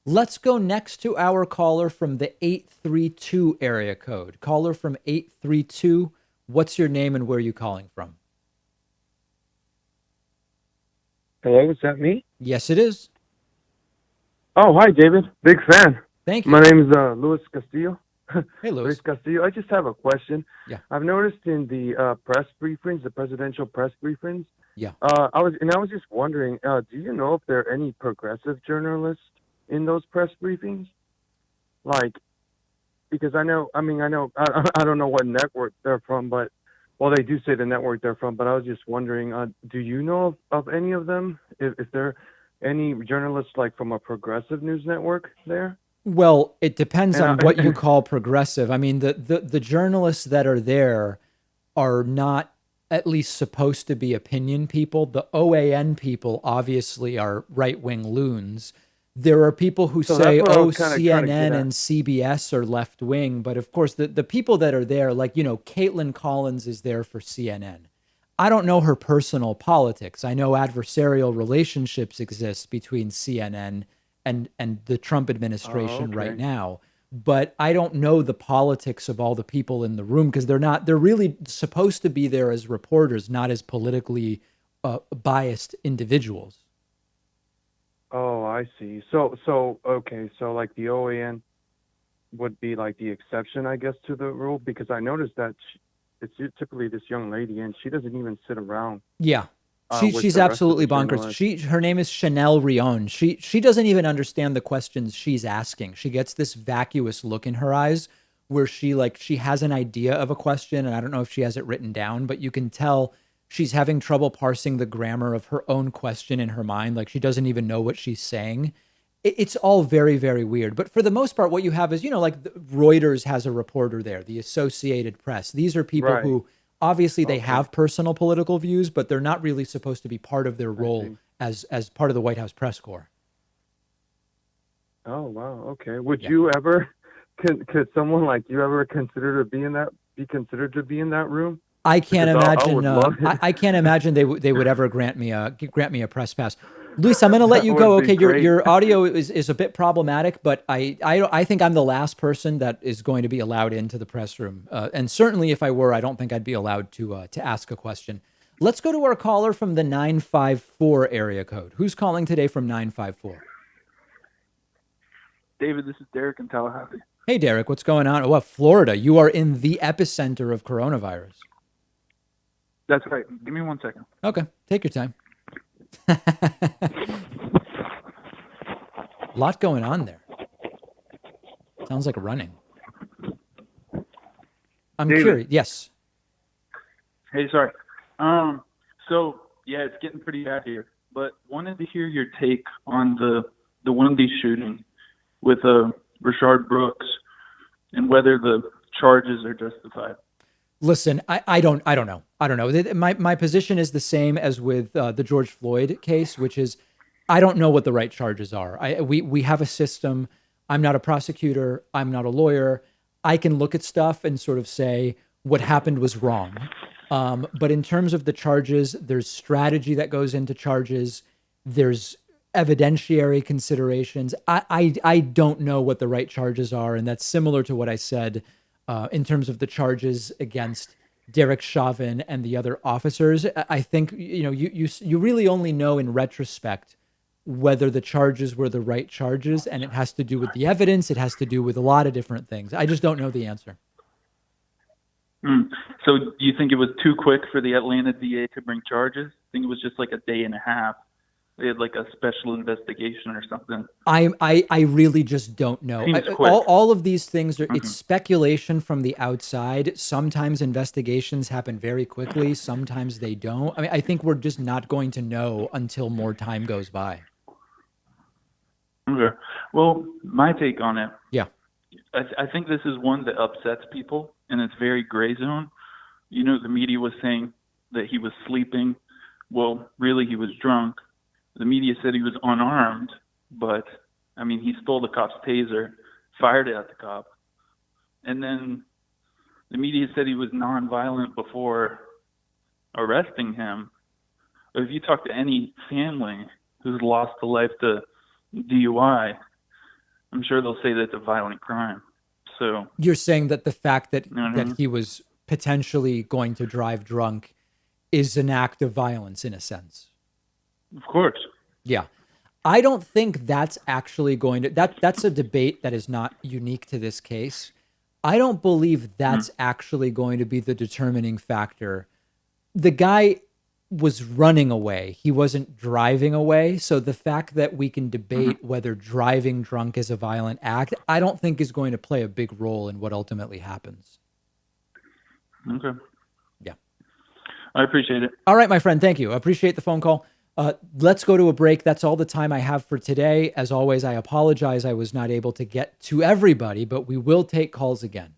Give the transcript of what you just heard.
Let's go next to our caller from the 832 area code. Caller from 832, what's your name and where are you calling from? Hello, is that me? Yes, it is. Oh, hi, David. Big fan. Thank My you. name is Luis Castillo. Hey, Luis Louis. Castillo. I just have a question. Yeah, I've noticed in the press briefings, the presidential press briefings, yeah. I was just wondering, do you know if there are any progressive journalists in those press briefings? Like, because I don't know what network they're from, but well, they do say the network they're from, but I was just wondering, do you know of any of them? If there are any journalists like from a progressive news network there? Well, it depends And on what you call progressive. I mean, the journalists that are there are not at least supposed to be opinion people. The OAN people obviously are right wing loons. There are people who so that's say, what I oh, was kind of trying to get CNN at. and CBS are left wing. But of course, the people that are there, like, Caitlin Collins is there for CNN. I don't know her personal politics. I know adversarial relationships exist between CNN and the Trump Oh, administration right okay. now, but I don't know the politics of all the people in the room because they're really supposed to be there as reporters, not as politically biased individuals. Oh, I see. Okay. So like the OAN would be like the exception, I guess, to the rule because I noticed that it's typically this young lady and she doesn't even sit around Yeah. with She's the rest of the absolutely bonkers. journalists. Her name is Chanel Rion. She doesn't even understand the questions she's asking. She gets this vacuous look in her eyes where she has an idea of a question and I don't know if she has it written down, but you can tell she's having trouble parsing the grammar of her own question in her mind. Like she doesn't even know what she's saying. It's all very, very weird. But for the most part, what you have is, like Reuters has a reporter there, the Associated Press. These are people Right. who obviously they Okay. have personal political views, but they're not really supposed to be part of their I role see. as part of the White House press corps. Oh, wow. Okay. Would Yeah. you ever could someone like you ever consider to be considered to be in that room? I can't Because I imagine. would love it. I can't imagine they would ever grant me a press pass. Luis, I'm going to let That you go. would be Okay, your great. your audio is a bit problematic, but I think I'm the last person that is going to be allowed into the press room. And certainly, if I were, I don't think I'd be allowed to ask a question. Let's go to our caller from the 954 area code. Who's calling today from 954? David, this is Derek in Tallahassee. Hey, Derek, what's going on? Oh, Florida. You are in the epicenter of coronavirus. That's right. Give me 1 second. Okay, take your time. Lot going on there. Sounds like running. I'm David. curious. Yes. Hey, sorry. So yeah, it's getting pretty bad here. But wanted to hear your take on the one of these shooting with Rashard Brooks and whether the charges are justified. Listen, I don't know. I don't know. My position is the same as with the George Floyd case, which is I don't know what the right charges are. We have a system. I'm not a prosecutor. I'm not a lawyer. I can look at stuff and sort of say what happened was wrong. But in terms of the charges, there's strategy that goes into charges. There's evidentiary considerations. I don't know what the right charges are, and that's similar to what I said in terms of the charges against Derek Chauvin and the other officers. I think you really only know in retrospect whether the charges were the right charges, and it has to do with the evidence. It has to do with a lot of different things. I just don't know the answer. Mm. So do you think it was too quick for the Atlanta DA to bring charges? I think it was just like a day and a half. They had like a special investigation or something. I really just don't know. Seems quick. All of these things are it's Hmm. speculation from the outside. Sometimes investigations happen very quickly, sometimes they don't. I mean, I think we're just not going to know until more time goes by. Okay. Well, my take on it, Yeah. I think this is one that upsets people, and it's very gray zone. The media was saying that he was sleeping. Well, really, he was drunk. The media said he was unarmed, but I mean, he stole the cop's taser, fired it at the cop, and then the media said he was nonviolent before arresting him. But if you talk to any family who's lost a life to DUI, I'm sure they'll say that's a violent crime. So You're saying that the fact that you know what I mean? he was potentially going to drive drunk is an act of violence in a sense. Of course. Yeah. I don't think that's actually going to that's a debate that is not unique to this case. I don't believe that's actually going to be the determining factor. The guy was running away. He wasn't driving away. So the fact that we can debate whether driving drunk is a violent act, I don't think is going to play a big role in what ultimately happens. Okay. Yeah. I appreciate it. All right, my friend. Thank you. I appreciate the phone call. Let's go to a break. That's all the time I have for today. As always, I apologize I was not able to get to everybody, but we will take calls again.